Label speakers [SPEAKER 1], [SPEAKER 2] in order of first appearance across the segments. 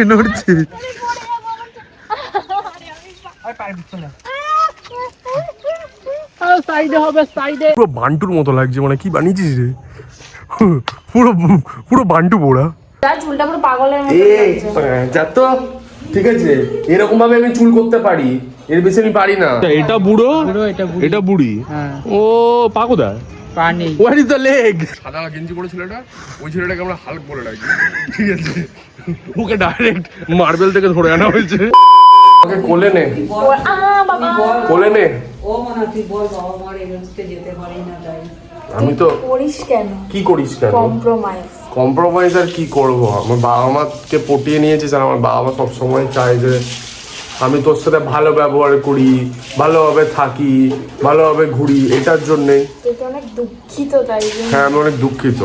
[SPEAKER 1] নড়ছে নড়ছে। পুরো বান্টুর মতো লাগছে, মানে কি বানিয়েছিস রে? পুরো পুরো বান্টু পোড়া।
[SPEAKER 2] চুলটা পুরো পাগলের মতো লাগছে।
[SPEAKER 1] যা তো ঠিক আছে, এরকম ভাবে আমি চুল করতে পারি, এর বেশি আমি পারি না। এটা বুড়ো, এটা বুড়ি। ও পা কোথায়? Where is the leg? সাদা গেঞ্জি পরে ছেলেটা, ওই ছেলেটাকে আমরা হাল্ক বলে ডাকি, ঠিক আছে? ওকে ডাইরেক্ট মার্বেল থেকে ধরে আনা হয়েছে। ওকে কোলে নে, কোলে নে।
[SPEAKER 3] ও মনে তুই বল বাবা মার এগেইনস্টে যেতে পারি না তাই।
[SPEAKER 1] আমি তো
[SPEAKER 2] করিস কেন?
[SPEAKER 1] কি করিস কেন? কম্প্রোমাইজ আর কি করবো? আমার বাবা মাকে পটিয়ে নিয়েছিস, আর আমার বাবা মা সবসময় চায় যে আমি তোর সাথে ভালো ব্যবহার করি, ভালোভাবে থাকি, ভালোভাবে ঘুরি, এটার জন্যে।
[SPEAKER 2] অনেক দুঃখিত তাই।
[SPEAKER 1] হ্যাঁ আমি অনেক দুঃখিত,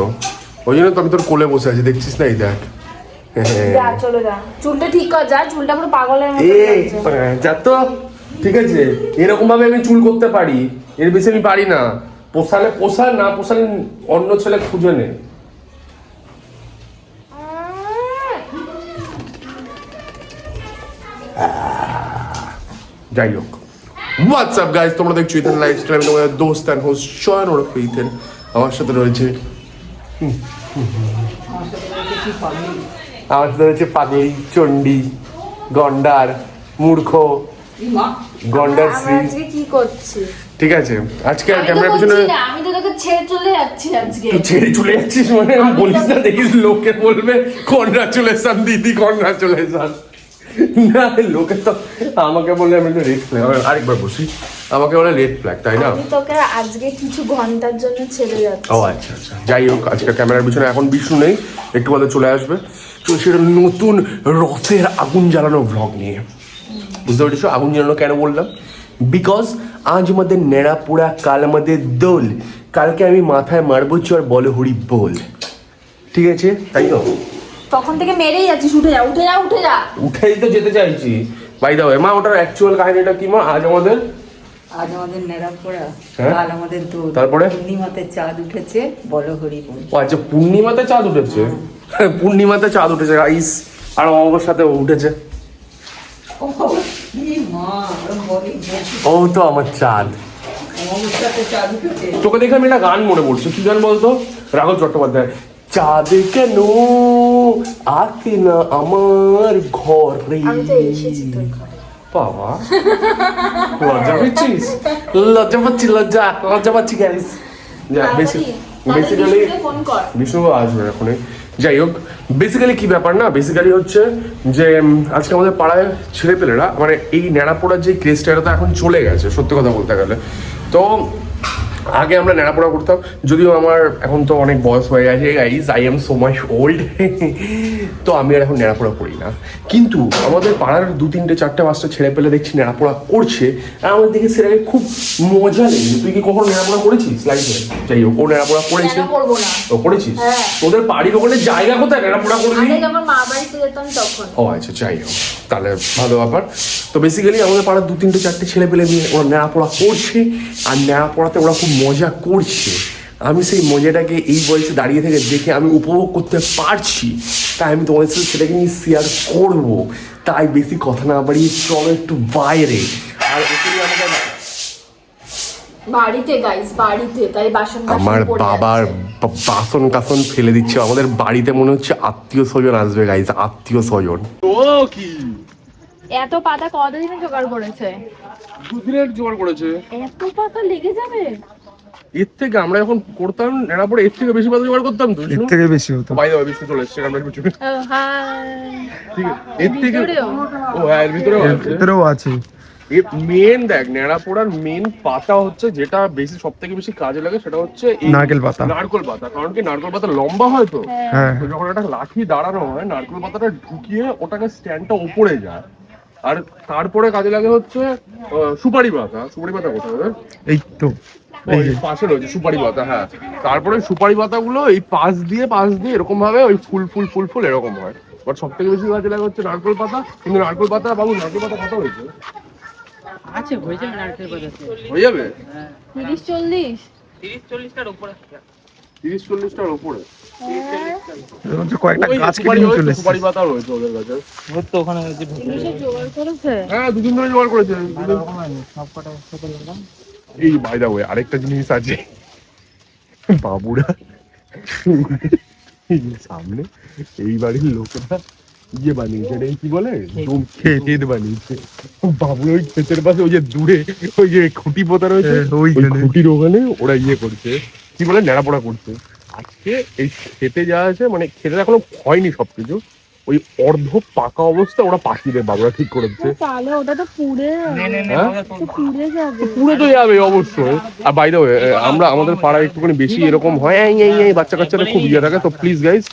[SPEAKER 1] ওই জন্য তো আমি তোর কোলে বসে আছি, দেখছিস না? এই দেখ।
[SPEAKER 2] যা চলে যা, চুলটা ঠিক কর, যা চুলটা পুরো পাগলের মতো লাগছে।
[SPEAKER 1] যা তো ঠিক আছে, এরকম ভাবে আমি চুল করতে পারি, এর বেশি আমি পারি না। পোষালে পোষা, না পোষালে অন্য ছেলে খুঁজে নে। যাই হোক, হোয়াটসঅ্যাপ গাইস, তোমরা দেখছো ইথেন লাইফস্টাইল, আমি তোমাদের দোস্ত এন্ড হোস্ট শয়ন ওরফে ইথেন। আমার সাথে রয়েছে পাগলি, চণ্ডী, গন্ডার, মূর্খ, গন্ডার শ্রী।
[SPEAKER 2] আজকে কি করছিস?
[SPEAKER 1] ঠিক আছে, আজকে ক্যামেরার পিছনে
[SPEAKER 2] আমি তো তোকে ছেড়ে চলে যাচ্ছি আজকে।
[SPEAKER 1] তুই ছেড়ে চলে যাচ্ছিস মানে? আমি বলিস না, দেখিস লোকে বলবে কনগ্রাচুলেশন দিদি, কনগ্রাচুলেশন। না, লোকে তো আমাকে বলে আমি রেড ফ্ল্যাগ, আরেকবার বসি, আমাকে বলে রেড ফ্ল্যাগ, তাই না?
[SPEAKER 2] আমি তোকে আজকে কিছু ঘন্টার জন্য ছেড়ে যাচ্ছি।
[SPEAKER 1] ও আচ্ছা আচ্ছা, যাই হোক, আজকে ক্যামেরার পিছনে এখন বিষ্ণু নেই, একটু বাদে চলে আসবে। তো সেটা নতুন রথের আগুন জ্বালানো ব্লগ নিয়ে। বুঝতে পেরেছো আগুন জ্বালানো কেন বললাম? বিকজ আজ আমাদের নেড়া পোড়া, কাল আমাদের দোল, কালকে আমি মাথায় মারবো চর, বলে হরি বল, ঠিক আছে? তাই তো
[SPEAKER 2] তখন থেকে মেরেই যাচ্ছিস, উঠে যা উঠে যা উঠে যা।
[SPEAKER 1] উঠেই তো যেতে চাইছি। বাই দা ওয়ে মা, ওটার অ্যাকচুয়াল কাহিনীটা কি মা? আজ আমাদের
[SPEAKER 3] নেড়াপোড়া,
[SPEAKER 1] হ্যাঁ?
[SPEAKER 3] কাল আমাদের দোল,
[SPEAKER 1] তারপরে
[SPEAKER 3] পূর্ণিমাতে চাঁদ উঠেছে, বলো হরি বল।
[SPEAKER 1] ও আচ্ছা, পূর্ণিমাতে চাঁদ উঠেছে। পূর্ণিমাতে চাঁদ উঠেছে গাইস, আর আমার সাথে উঠেছে। ও তো আমার চাঁদ। তোকে দেখে আমি একটা গান মনে পড়ছে, কি গান বলতো? রাঘব চট্টোপাধ্যায়, চাঁদ কেন আসে না আমার ঘরে। বাবা লজ্জা পেয়েছিস? লজ্জা পাচ্ছি, লজ্জা পাচ্ছি গাইস। বেসিক্যালি বিষ্ণু আসবে এখনই। যাই হোক, বেসিক্যালি কি ব্যাপার না, বেসিক্যালি হচ্ছে যে আজকে আমাদের পাড়ায় ছেলেপেলেরা, মানে এই ন্যাড়াপোড়ার যে ক্রেজটা, এটা তো এখন চলে গেছে সত্যি কথা বলতে গেলে। তো আগে আমরা ন্যাড়াপোড়া করতাম, যদিও আমার এখন তো অনেক বয়স হয়ে গেছে guys, I am so much old. তো আমি আর এখন ন্যাড়াপোড়া করি না, কিন্তু আমাদের পাড়ার 2-3-4-5টা ছেলে পেলে দেখছি ন্যাড়াপোড়া করছে, আর আমাদের দেখে সেটাকে খুব মজা লেগেছে। তুই কি কখনো ন্যাড়াপোড়া করেছিস লাইফে? যাই হোক, ও ন্যাড়াপোড়া করেছে। ও করেছিস? তোদের বাড়ির ওখানে জায়গা কোথায় ন্যাড়াপোড়া করবি? ও আচ্ছা, যাই হোক, তাহলে ভালো ব্যাপার। তো বেসিক্যালি আমাদের পাড়ার 2-3-4টে ছেলে পেলে নিয়ে ওরা ন্যাড়াপোড়া করছে, আর ন্যাড়াপোড়াতে ওরা খুব মজা করছে। আমি সেই মজাটাকে এই বয়সে দাঁড়িয়ে থেকে দেখে আমি উপভোগ করতে পারছি, তাই আমি তোমাদের সাথে সেটাকে নিয়ে শেয়ার করবো। তাই বেশি কথা না বাড়িয়ে চলো একটু বাইরে। আর
[SPEAKER 2] বাড়িতে গাইস, বাড়িতে তাই বাসন
[SPEAKER 1] আমার বাবার বাসন কাসন ফেলে দিচ্ছে। আমাদের বাড়িতে মনে হচ্ছে আত্মীয় স্বজন আসবে গাইস, আত্মীয় স্বজন। ও কি
[SPEAKER 2] এত পাতা কতদিনে জোগাড় করেছে?
[SPEAKER 1] 2 দিনের জোগাড় করেছে।
[SPEAKER 2] এত পাতা লেগে যাবে?
[SPEAKER 1] এর থেকে আমরা যখন করতাম ন্যাড়াপোড়া, এর থেকে বেশি পাতা জোগাড় করতাম তো,
[SPEAKER 4] এর থেকে বেশি হতো।
[SPEAKER 1] বাই দ্য ওয়ে বিষ্ণু চলে এসেছে ক্যামেরার পিছনে।
[SPEAKER 2] ও হাই,
[SPEAKER 1] ঠিক আছে, এর থেকে ও হ্যাঁ, এর
[SPEAKER 4] ভিতরেও আছে।
[SPEAKER 1] মেন দেখ, ন্যাড়াপোড়ার মেন পাতা হচ্ছে যেটা বেশি, সব থেকে বেশি কাজে লাগে, সেটা হচ্ছে
[SPEAKER 4] নারকেল পাতা।
[SPEAKER 1] নারকেল পাতা, কারণ কি নারকেল পাতা লম্বা হয় তো,
[SPEAKER 4] হ্যাঁ,
[SPEAKER 1] যখন একটা লাঠি দাঁড়ানো হয়, নারকেল পাতাটা ঢুকিয়ে ওটাকে স্ট্যান্ডটা উপরে যায়। আর তারপরে কাজে লাগে হচ্ছে সুপারি পাতা। সুপারি পাতা কোথায়?
[SPEAKER 4] এই তো
[SPEAKER 1] পাশে রয়েছে সুপারি পাতা। হ্যাঁ, তারপরে সুপারি পাতাগুলো এই পাশ দিয়ে এরকম ভাবে ওই ফুল এরকম হয়। বাট সব থেকে বেশি কাজে লাগে হচ্ছে নারকেল পাতা। কিন্তু নারকেল পাতা, বাবু নারকেল পাতা কত হয়েছে?
[SPEAKER 3] আছে, হয়ে যাবে নারকেল পাতা,
[SPEAKER 1] হয়ে যাবে
[SPEAKER 2] 30-40
[SPEAKER 3] 30-40টার উপরে।
[SPEAKER 1] 30-40 টাকার উপরে।
[SPEAKER 4] কয়েকটা
[SPEAKER 1] ওই
[SPEAKER 4] গাছ
[SPEAKER 1] সুপারি
[SPEAKER 4] কেটে
[SPEAKER 1] হয়েছে,
[SPEAKER 4] চলে
[SPEAKER 1] সুপারি পাতা রয়েছে ওদের কাছে।
[SPEAKER 5] তো ওখানে যে
[SPEAKER 2] ইলিশের জোগাড় করেছে?
[SPEAKER 1] হ্যাঁ, 2 দিন ধরে জোগাড় করেছে। এই বাই দা ওয়ে আরেকটা জিনিস আছে, বাবুরা এই সামনে এই বাড়ির লোকেরা ইয়ে বানিয়েছে, এটা কি বলে, ক্ষেত বানিয়েছে। বাবুরা ওই ক্ষেতের পাশে ওই যে দূরে ওই যে খুঁটি পোতা রয়েছে, ওই খুঁটির ওখানে ওরা ইয়ে করছে, কি বলে, ন্যাড়াপোড়া করছে। আজকে এই খেতে যা আছে, মানে খেতে এখনো হয়নি সবকিছু, ওই অর্ধ পাকা অবস্থা ওরা পাখিয়ে দেয়, বাবুরা ঠিক করেছে।
[SPEAKER 2] তাহলে ওটা তো পুড়ে পুড়ে যাবে।
[SPEAKER 1] পুরো তো যাবে অবশ্যই। আর বাই দ্য ওয়ে আমরা আমাদের পাড়ায় একটুখানি বেশি এরকম হয়, এই বাচ্চা কাচ্চারা খুব ইয়ে থাকে, তো please guys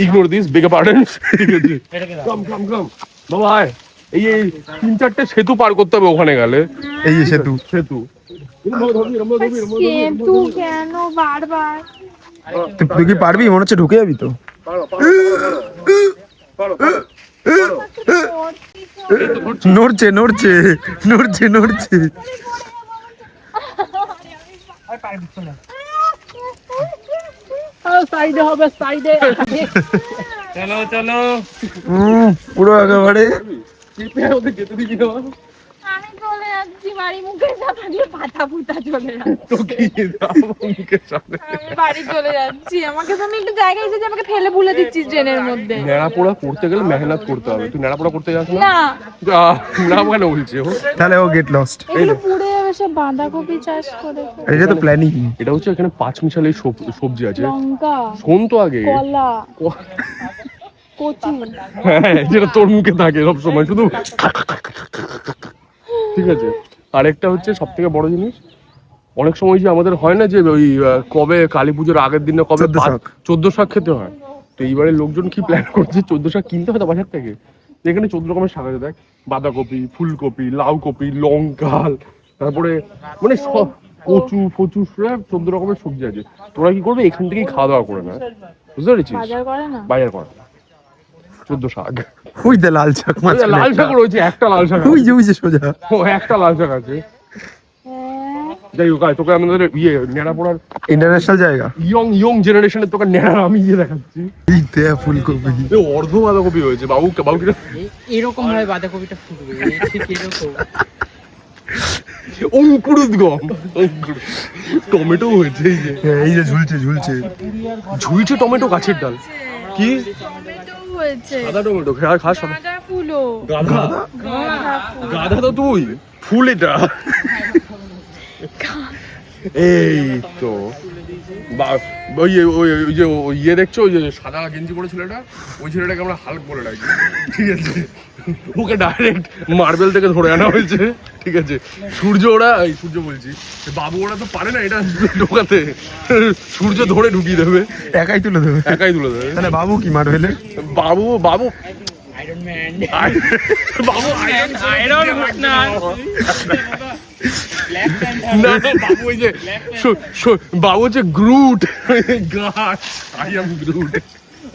[SPEAKER 1] ignore this, beg pardon. ঠিক আছে, কাম বাবা আয়। এই 3-4টে সেতু পার করতে হবে ওখানে গেলে।
[SPEAKER 4] এই যে সেতু
[SPEAKER 1] সেতু
[SPEAKER 2] কিন্তু কেন বারবার?
[SPEAKER 4] তুই কি পারবি? মনে হচ্ছে ঢুকে যাবি তো। নড়ছে নড়ছে নড়ছে নড়ছে।
[SPEAKER 3] সাইডে হবে, সাইডে।
[SPEAKER 5] চলো চলো
[SPEAKER 4] পুরো একেবারে
[SPEAKER 1] যেতে দিবি না।
[SPEAKER 2] আমি চলে যাচ্ছি বাড়ি, মুখের সামনে দিয়ে পাতা পুতা চলে যাচ্ছে।
[SPEAKER 1] তো কি মুখের সামনে
[SPEAKER 2] আমি বাড়ি চলে যাচ্ছি, আমাকে তো আমি একটু জায়গায় এসেছি, আমাকে ফেলে ভুলে দিচ্ছিস ট্রেনের মধ্যে।
[SPEAKER 1] ন্যাড়াপোড়া করতে গেলে মেহনত করতে হবে। তুই ন্যাড়াপোড়া করতে যাস না?
[SPEAKER 2] না
[SPEAKER 1] না কেন বলছে ও?
[SPEAKER 4] তাহলে ও গেট লস্ট।
[SPEAKER 2] এগুলো পুড়ে যাবে, সব বাঁধাকপি চাষ করে,
[SPEAKER 4] এটা তো প্ল্যানিং।
[SPEAKER 1] এটা হচ্ছে এখানে 5 মিশালি সবজি আছে।
[SPEAKER 2] লঙ্কা,
[SPEAKER 1] শোন তো আগে,
[SPEAKER 2] কলা, কচু।
[SPEAKER 1] হ্যাঁ, যেটা তোর মুখে থাকে সব সময় শুধু। ঠিক আছে, আরেকটা হচ্ছে সব থেকে বড় জিনিস, অনেক সময় যে আমাদের হয় না যে ওই কবে কালী পুজোর আগের দিনে কবে 14 শাক খেতে হয়, তো এইবারে লোকজন কি প্ল্যান করছে, 14 শাক কিনতে হয় তো বাজার থেকে। এখানে 14 রকমের শাক আছে, দেখ, বাঁধাকপি, ফুলকপি, লাউ কপি, লঙ্কা, তারপরে মানে সব কচু ফচু, 14 রকমের সবজি আছে। তোরা কি করবে, এখান থেকেই খাওয়া দাওয়া করে না, বুঝতে পেরেছিস?
[SPEAKER 2] বাজার করে না,
[SPEAKER 1] বাজার করা 14 শাক।
[SPEAKER 4] ওই দে লাল শাক,
[SPEAKER 1] ওই যে লাল শাক রয়েছে, একটা লাল শাক
[SPEAKER 4] ওই যে ওই যে সোজা।
[SPEAKER 1] ও একটা লাল শাক আছে। যাই হোক, তোকে আমাদের ন্যাড়াপোড়ার
[SPEAKER 4] ইন্টারন্যাশনাল জায়গা।
[SPEAKER 1] ইয়ং জেনারেশনের তোকে ন্যাড়া আমি দেখাচ্ছি।
[SPEAKER 4] এই দে ফুলকপি,
[SPEAKER 1] অর্ধ বাঁধাকপি হয়েছে। বাবু কি
[SPEAKER 5] এরকম ভাবে বাঁধাকপিটা ফুটবে, ঠিক এরকম।
[SPEAKER 1] অঙ্কুরোদ্গম, টমেটো হয়েছে,
[SPEAKER 4] এই যে ঝুলছে ঝুলছে
[SPEAKER 1] ঝুলছে টমেটো, গাছের ডাল। কি
[SPEAKER 2] টমেটো হয়েছে,
[SPEAKER 1] সাদা টমেটো খাস?
[SPEAKER 2] গাঁদা ফুলও।
[SPEAKER 1] গাধা তো তুই, ফুল এটা। এই তো ওই যে ইয়ে দেখছো, ওই যে সাদা গেঞ্জি পরে ছেলেটা, ওই ছেলেটাকে আমরা হাল্ক বলে ডাকি। ঠিক আছে, ওকে ডাইরেক্ট মার্বেল থেকে ধরে আনা হয়েছে। ঠিক আছে, সূর্য বলছি, বাবু ওরা তো পারে না এটা ঢোকাতে, সূর্য ধরে ঢুকিয়ে দেবে,
[SPEAKER 4] একাই তুলে দেবে। তাহলে বাবু কি মারবেলে?
[SPEAKER 1] বাবু
[SPEAKER 5] আয়রন ম্যান,
[SPEAKER 1] বাবু বাবু ওই যে বাবু হচ্ছে গ্রুট, গাছ, আই এম গ্রুট।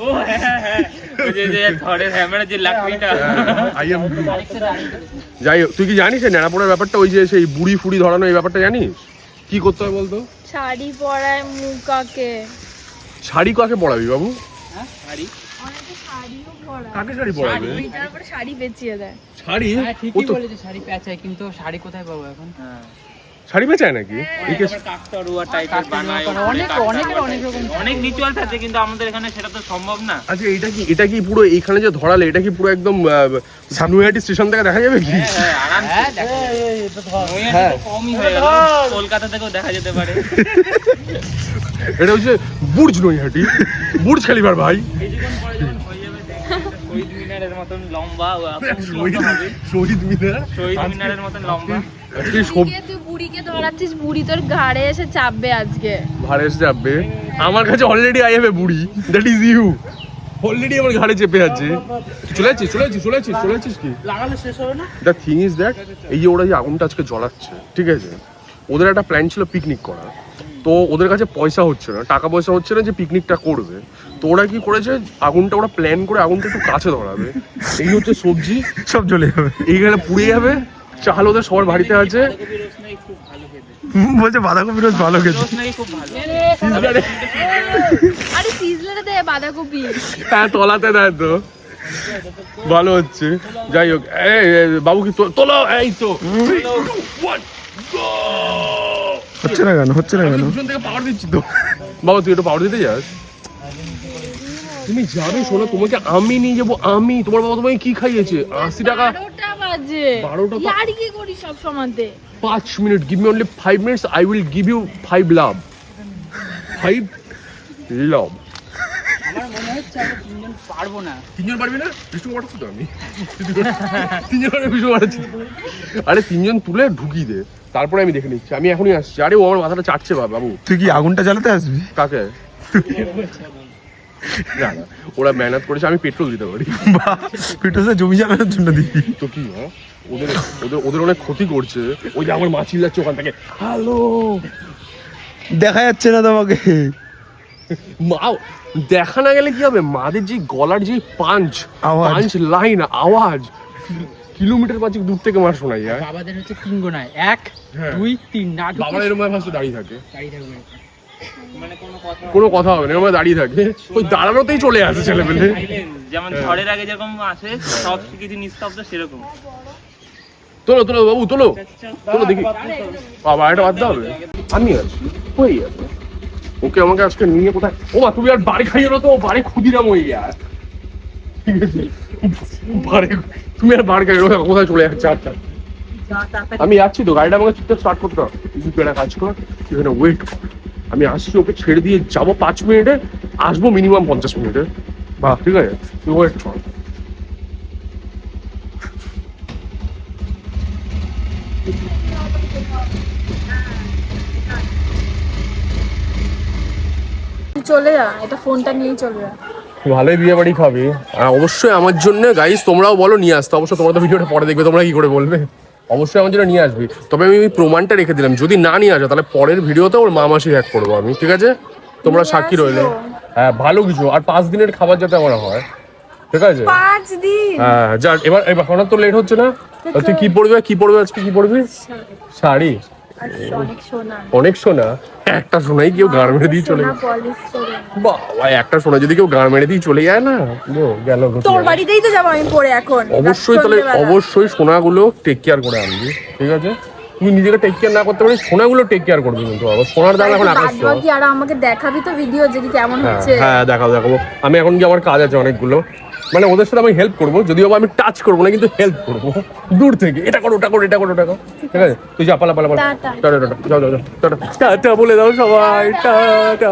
[SPEAKER 5] ও হ্যাঁ, ওই যে থরের হ্যামারের যে লাকড়িটা,
[SPEAKER 1] আই এম গ্রুট। যাই হোক, তুই কি জানিস এই ন্যাড়াপোড়ার ব্যাপারটা, ওই যে সেই বুড়ি ফুড়ি ধরানো, এই ব্যাপারটা জানিস কি করতে হয় বলতো?
[SPEAKER 2] শাড়ি পরায় মুকাকে।
[SPEAKER 1] শাড়ি কাকে পরাবি বাবু?
[SPEAKER 5] শাড়ি,
[SPEAKER 2] অনেকে শাড়িও পরায়,
[SPEAKER 1] কাকে শাড়ি পরাবে?
[SPEAKER 2] তারপরে শাড়ি বেচিয়ে দেয়।
[SPEAKER 1] শাড়ি
[SPEAKER 5] হ্যাঁ ঠিকই বলেছে, শাড়ি পেঁচায়, কিন্তু শাড়ি কোথায় পাবো এখন?
[SPEAKER 1] শাড়ি বেচায় নাকি?
[SPEAKER 5] কাকতাড়ুয়া টাইপের বানায়, অনেক রিচুয়ালস আছে, কিন্তু আমাদের এখানে সেটা তো সম্ভব না।
[SPEAKER 1] আচ্ছা, এটা কি পুরো এখানে যে ধরালে, এটা কি পুরো একদম সানুয়াটি স্টেশন থেকে দেখা যাবে কি?
[SPEAKER 5] হ্যাঁ আরামসে কমই হয়ে গেল, কলকাতা থেকেও দেখা যেতে পারে।
[SPEAKER 1] এটা হচ্ছে বুর্জ নৈহাটি, বুর্জ খালিবার ভাই।
[SPEAKER 5] কিছুক্ষণ পরে যখন হয়ে যাবে, শহীদ মিনারের মতন লম্বা,
[SPEAKER 1] শহীদ মিনার,
[SPEAKER 5] শহীদ মিনারের মতন লম্বা।
[SPEAKER 2] তুই বুড়িকে ধরাচ্ছিস, বুড়ি তোর ঘাড়ে এসে চাপবে আজকে।
[SPEAKER 1] ঘাড়ে এসে চাপবে? আমার কাছে অলরেডি আই হ্যাভ এ বুড়ি, দ্যাট ইজ ইউ। অলরেডি আমার ঘাড়ে চেপে আছে। চলে যাচ্ছিস কি?
[SPEAKER 5] লাগালে শেষ হবে না।
[SPEAKER 1] দ্য থিং ইজ দ্যাট, এই যে ওরা যে আগুনটা আজকে জ্বলাচ্ছে, ঠিক আছে, ওদের একটা প্ল্যান ছিল পিকনিক করা, তো ওদের কাছে পয়সা হচ্ছে না, টাকা পয়সা হচ্ছে না যে পিকনিকটা করবে, তো ওরা কি করেছে, আগুনটা ওরা প্ল্যান করে আগুনটা একটু কাছে ধরাবে। এই হচ্ছে সবজি,
[SPEAKER 4] সব জ্বলে যাবে,
[SPEAKER 1] এইখানে পুড়ে যাবে। চাল ওদের সবার বাড়িতে আছে,
[SPEAKER 4] বলছে বাঁধাকপি রোজ ভালো খেতে।
[SPEAKER 5] রোজ নাকি খুব ভালো।
[SPEAKER 2] আরে সিজলারে দে বাঁধাকপি।
[SPEAKER 1] হ্যাঁ তলাতে দেয় তো ভালো হচ্ছে। যাই হোক বাবু কি তোলো, এই তো
[SPEAKER 4] হচ্ছে না কেন, হচ্ছে না কেন?
[SPEAKER 1] পিছন থেকে পাওয়ার দিচ্ছি তো। বাবা তুই একটু পাওয়ার দিতে যাস? তুমি যাবে শোনো, তোমাকে আমি নিয়ে যাবো। আমি তোমার বাবা তোমাকে কি খাইয়েছে? 80 টাকা
[SPEAKER 2] 12টা বাজে।
[SPEAKER 1] 12টা
[SPEAKER 2] ইয়ারি কি করি সব সময়তে?
[SPEAKER 1] 5 minute, give me only 5 minutes, I will give you 5 love. 5 love.
[SPEAKER 3] আমার মনে হচ্ছে আমরা তিনজন পারবো না।
[SPEAKER 1] তিনজন পারবি না? বিষ্ণু পাঠাচ্ছি তো আমি। তিনজন পারবে, বিষ্ণু পাঠাচ্ছি। আরে তিনজন তুলে ঢুকিয়ে দে, তারপরে আমি দেখে নিচ্ছি। আমি এখনই আসছি। আরে ও আমার মাথাটা চাটছে বাবু।
[SPEAKER 4] তুই কি আগুনটা জ্বালাতে আসবি?
[SPEAKER 1] কাকে? না না, ওরা মেহনত করেছে, আমি পেট্রোল দিতে পারি।
[SPEAKER 4] পিঠোসে জমি জ্বালানোর জন্য দিবি?
[SPEAKER 1] তো কি হ্যাঁ, ওদের ওদের ওদের অনেক ক্ষতি করছে। ওই যে আমার মা চিল্লাচ্ছে ওখান থেকে, হ্যালো।
[SPEAKER 4] দেখা যাচ্ছে না তোমাকে।
[SPEAKER 1] মা দেখা না গেলে কি হবে? মাদের যে গলার যে পাঞ্চ
[SPEAKER 4] আওয়াজ।
[SPEAKER 1] পাঞ্চ লাইন আওয়াজ কিলোমিটার 5 দূর থেকে মার শোনাই যায়।
[SPEAKER 3] বাবাদের হচ্ছে 3 গোনায় 1
[SPEAKER 1] হ্যাঁ।
[SPEAKER 3] 2 3 না
[SPEAKER 1] বাবার এরকম ভাবে ফার্স্টে দাঁড়িয়ে থাকে,
[SPEAKER 3] দাঁড়িয়ে থাকবে।
[SPEAKER 5] মানে
[SPEAKER 1] কোনো কথা হবে না, এরকম ভাবে দাঁড়িয়ে থাকে। ওই দাঁড়ানোতেই চলে আসে ছেলেপেলে।
[SPEAKER 5] যেমন ঝড়ের আগে যেরকম আসে সব কিছু নিস্তব্ধ সেরকম।
[SPEAKER 1] তোলো তোলো বাবু তোলো তোলো দেখি। বাবা এটা বাদ হবে। আমি আছি ওই আছে। ওকে আমাকে আজকে নিয়ে কোথায়? ও মা তুমি আর বাড়ি খাইয়ে তো, বাড়ি ক্ষুদিরাম হয়ে যায়। ঠিক আছে বাড়ি, তুমি আর বাড়ি খাইয়ে কোথায় চলে যাচ্ছে? আচ্ছা আমি যাচ্ছি তো, গাড়িটা আমাকে চুপচাপ স্টার্ট করতে হবে। তুই একটা কাজ কর, এখানে ওয়েট কর, আমি আসছি। ওকে ছেড়ে দিয়ে যাবো 5 মিনিটে, আসবো মিনিমাম 50 মিনিটে। বাহ ঠিক আছে, তুই ওয়েট কর।
[SPEAKER 2] তুই চলে যা, এটা ফোনটা নিয়েই চলে যা।
[SPEAKER 1] ভালোই বিয়ে বাড়ি খাবে। আর অবশ্যই আমার জন্য গাইস তোমরাও বলো নিয়ে আসতে। অবশ্য তোমরা তো ভিডিওটা পরে দেখবে, তোমরা কি করে বলবে? অবশ্যই আমার জন্য নিয়ে আসবি। তবে আমি ওই প্রমাণটা রেখে দিলাম, যদি না নিয়ে আসো তাহলে পরের ভিডিওতে ওর মা মাসি হ্যাক করবো আমি, ঠিক আছে? তোমরা সাক্ষী রইলে। হ্যাঁ ভালো কিছু, আর 5 দিনের খাবার যাতে আমার হয়, ঠিক আছে?
[SPEAKER 2] 5 দিন?
[SPEAKER 1] হ্যাঁ যা। এবার এবার হঠাৎ তো লেট হচ্ছে না? তুই কি পড়বি, কি পড়বি আজকে? কি পড়বি? শাড়ি?
[SPEAKER 2] অনেক সোনা।
[SPEAKER 1] অনেক সোনা? একটা সোনাই কেউ গাড় মেরে দিয়ে চলে
[SPEAKER 2] সোনা
[SPEAKER 1] যায়?
[SPEAKER 2] পলিশ করে।
[SPEAKER 1] বাবা একটা সোনা যদি কেউ গাড় মেরে দিয়ে চলে যায় না, গেল।
[SPEAKER 2] তোর বাড়িতেই তো যাবো আমি পরে এখন।
[SPEAKER 1] অবশ্যই তাহলে অবশ্যই সোনাগুলো টেক কেয়ার করে আনবি, ঠিক আছে? তুমি নিজেকে টেক কেয়ার না করতে পারিস, সোনাগুলো টেক কেয়ার করবি কিন্তু। আবার সোনার দাম এখন আকাশ ছোঁয়া।
[SPEAKER 2] কি আর আমাকে দেখাবি তো ভিডিও যে কি কেমন হচ্ছে?
[SPEAKER 1] হ্যাঁ দেখাবো দেখাবো। আমি এখন কি আমার কাজ আছে অনেকগুলো, মানে ওদের সাথে আমি হেল্প করবো, যদিও আমি টাচ করবো না কিন্তু হেল্প করবো দূর থেকে। এটা করো ওটা করো এটা করো ওটা করো, ঠিক আছে? তুই যা পালা পালা পালা। টাটা টাটা যাও যাও যাও টাটা টাটা বলে দাও সবাই টাটা।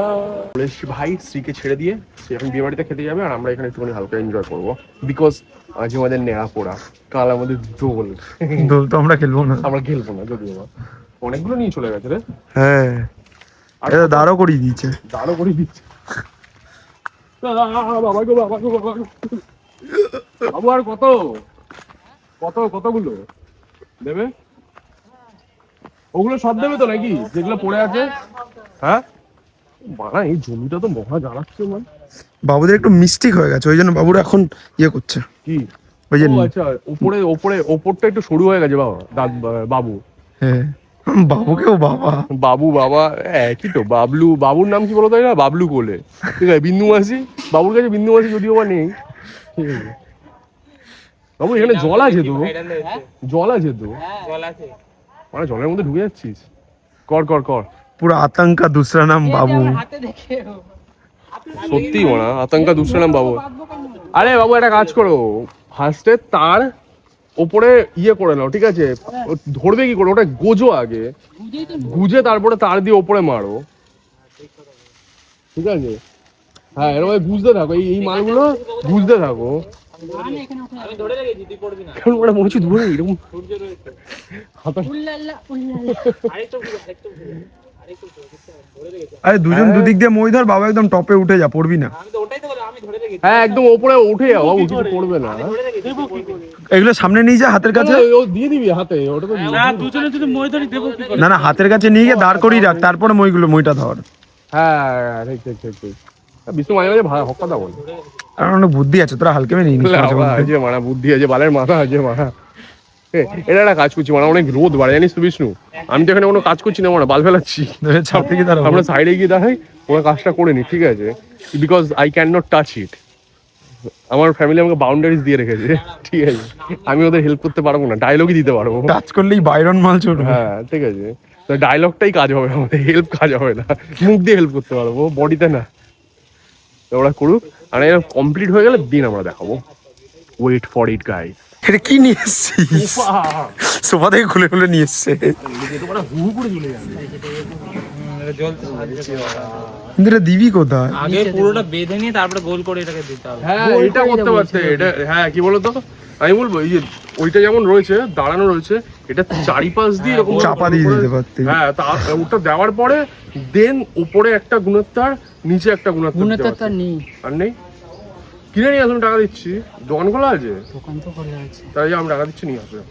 [SPEAKER 1] বলে এসছি ভাই, স্ত্রীকে ছেড়ে দিয়ে সে এখন বিয়ে বাড়িতে খেতে যাবে, আর আমরা এখানে একটুখানি হালকা এনজয় করবো। বিকজ আজ আমাদের নেড়া পোড়া, কাল আমাদের দোল।
[SPEAKER 4] দোল তো আমরা খেলবো না।
[SPEAKER 1] আমরা খেলবো না যদিও বা। অনেকগুলো নিয়ে চলে গেছে রে।
[SPEAKER 4] হ্যাঁ এটা দাঁড়ও করিয়ে দিয়েছে।
[SPEAKER 1] দাঁড়ও করে দিচ্ছে। বাবা গো বাবা গো বাবা গো। বাবু আর কত কত কতগুলো দেবে? ওগুলো সব দেবে তো নাকি যেগুলো পড়ে আছে? হ্যাঁ বাড়া, এই জমিটা তো মহা জ্বালাচ্ছে মানে।
[SPEAKER 4] বাবুদের একটু মিস্টেক হয়ে গেছে, ওই জন্য বাবুরা এখন ইয়ে করছে।
[SPEAKER 1] কি?
[SPEAKER 4] ওই যে
[SPEAKER 1] ও আচ্ছা, উপরে উপরে ওপরটা একটু সরু হয়ে গেছে বাবা। বাবু
[SPEAKER 4] হ্যাঁ বাবুকেও বাবা
[SPEAKER 1] বাবু বাবা কি তো বাবলু। বাবুর নাম কি বলো তাই না? বাবলু কোলে, ঠিক আছে? বিন্দু মাসি, বাবুর কাছে বিন্দু মাসি যদিও বা নেই, ঠিক আছে? বাবু এখানে জল আছে তো, জল আছে তো,
[SPEAKER 5] জল আছে।
[SPEAKER 1] মানে জলের মধ্যে ঢুকে যাচ্ছিস? কর কর কর।
[SPEAKER 4] পুরো আতঙ্কা দুসরা নাম বাবু।
[SPEAKER 3] হাতে দেখে
[SPEAKER 1] সত্যি মানা আতঙ্কা দুসরা নাম বাবু। আরে বাবু একটা কাজ করো, ফার্স্টে তার ওপরে ইয়ে করে নাও, ঠিক আছে? ও ধরবে কি করে? ওটা গোজো আগে, গুজে তারপরে তার দিয়ে ওপরে মারো, ঠিক আছে? হ্যাঁ এরকম বুঝতে থাকো, এই মালগুলো বুঝতে থাকো।
[SPEAKER 5] আমি ধরে রেখেছি, তুই পড়বি না।
[SPEAKER 1] কেমন ওটা মনে হচ্ছে ধরে এরকম
[SPEAKER 5] সূর্য রয়েছে।
[SPEAKER 1] হাতা।
[SPEAKER 2] উল্লাল্লা উল্লাল্লা।
[SPEAKER 5] আরেকটু ধরে রেখেছি।
[SPEAKER 4] আরে দুজন দুদিক দিয়ে মই ধর, বাবা একদম টপে উঠে যা, পড়বি না।
[SPEAKER 5] আমি তো ওটাই তো বললাম, আমি ধরে রেখেছি।
[SPEAKER 1] হ্যাঁ একদম ওপরে উঠে যাও বাবু, কিছু পড়বে না।
[SPEAKER 5] ধরে রেখেছি, দেবো কি করে?
[SPEAKER 4] এগুলো সামনে নিয়ে যা হাতের কাছে।
[SPEAKER 1] ও দিয়ে দিবি হাতে, ওটা তো
[SPEAKER 5] না দুজনে যদি মই ধরি দেবো কি করে?
[SPEAKER 4] না না হাতের কাছে নিয়ে গিয়ে দাঁড় করিয়ে রাখ, তারপরে মইটা ধর।
[SPEAKER 1] হ্যাঁ ঠিক ঠিক ঠিক ঠিক। বিষ্ণু মাঝে মাঝে হক কথা বল।
[SPEAKER 4] আর অনেক বুদ্ধি আছে, তোরা হালকা নিয়ে নিস মাঝে মধ্যে।
[SPEAKER 1] আছে মারা বুদ্ধি আছে, বালের মাথা আছে মারা। এটা একটা কাজ করছি মানে অনেক রোদ বাড়ে জানিস তো বিষ্ণু, আমি তো এখানে কোনো কাজ করছি না মানে বাল ফেলাচ্ছি,
[SPEAKER 4] ছাপ থেকে দাঁড়াবো।
[SPEAKER 1] আমরা সাইডে গিয়ে দেখাই ওরা কাজটা করে নি, ঠিক আছে, because I can not touch it, আমার ফ্যামিলি আমাকে বাউন্ডারিজ দিয়ে রেখেছে, ঠিক আছে, আমি ওদের হেল্প করতে পারবো না, ডায়লগই দিতে পারবো।
[SPEAKER 4] টাচ করলেই বাইরন মাল চলবে।
[SPEAKER 1] হ্যাঁ ঠিক আছে, তো ডায়লগটাই কাজ হবে আমাদের, হেল্প কাজ হবে না, মুখ দিয়ে হেল্প করতে পারবো, বডিতে না। তো ওরা করুক, আর এরা কমপ্লিট হয়ে গেলে দিন আমরা দেখাবো। Wait for it guys.
[SPEAKER 4] এটা কি নিয়ে এসছিস? সোফা থেকে খুলে খুলে নিয়ে এসছে। কিন্তু এটা দিবি কোথায়?
[SPEAKER 5] আগে পুরোটা বেঁধে নিয়ে তারপরে গোল করে এটাকে দিতে হবে।
[SPEAKER 1] হ্যাঁ এটা করতে পারছে, এটা হ্যাঁ কি বলতো, আমি বলবো এই যে ওইটা যেমন রয়েছে দাঁড়ানো রয়েছে, এটা চারিপাশ দিয়ে এরকম
[SPEAKER 4] চাপা দিয়ে দিতে পারতে।
[SPEAKER 1] হ্যাঁ ওটা দেওয়ার পরে দেন উপরে একটা গুণোত্তর, নিচে একটা গুণোত্তর
[SPEAKER 3] নেই,
[SPEAKER 1] আর নেই, কিনে নিয়ে আসুন, টাকা দিচ্ছি, দোকান খোলা আছে,
[SPEAKER 3] দোকান তো খোলা আছে।
[SPEAKER 1] তাই আমি টাকা দিচ্ছি, নিয়ে আসবে,